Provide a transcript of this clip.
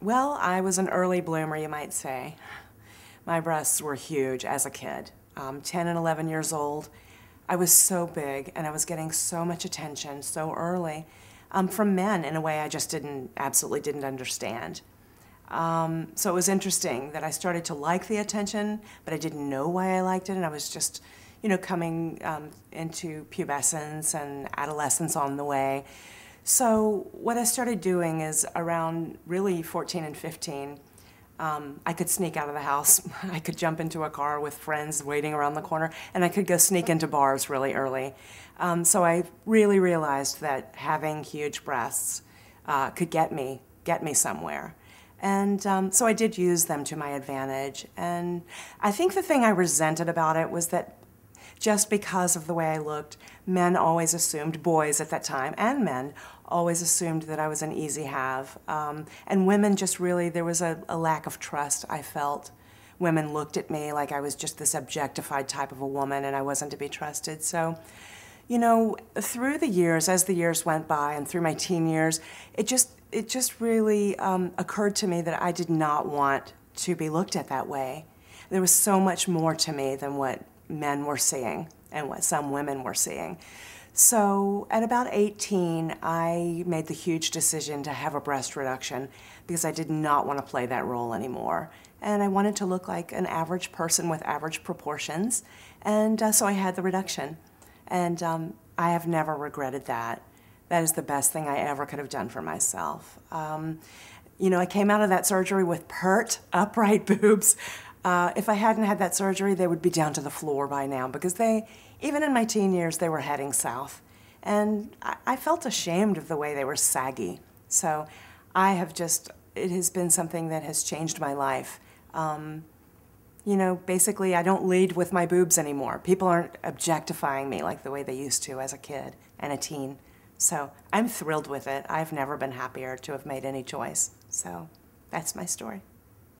Well, I was an early bloomer, you might say. My breasts were huge as a kid. 10 and 11 years old, I was so big and I was getting so much attention so early from men in a way I just absolutely didn't understand. So it was interesting that I started to like the attention, but I didn't know why I liked it, and I was just, coming into pubescence and adolescence on the way. So what I started doing is around really 14 and 15, I could sneak out of the house. I could jump into a car with friends waiting around the corner, and I could go sneak into bars really early. So I really realized that having huge breasts could get me somewhere. And so I did use them to my advantage. And I think the thing I resented about it was that just because of the way I looked, men always assumed, boys at that time, and men, always assumed that I was an easy have. And women just really, there was a lack of trust, I felt. Women looked at me like I was just this objectified type of a woman and I wasn't to be trusted. So, through the years, as the years went by and through my teen years, it just really occurred to me that I did not want to be looked at that way. There was so much more to me than what men were seeing and what some women were seeing. So at about 18, I made the huge decision to have a breast reduction because I did not want to play that role anymore. And I wanted to look like an average person with average proportions. And so I had the reduction. And I have never regretted that. That is the best thing I ever could have done for myself. I came out of that surgery with pert, upright boobs. If I hadn't had that surgery, they would be down to the floor by now because even in my teen years, they were heading south. And I felt ashamed of the way they were saggy. So it has been something that has changed my life. Basically I don't lead with my boobs anymore. People aren't objectifying me like the way they used to as a kid and a teen. So I'm thrilled with it. I've never been happier to have made any choice. So that's my story.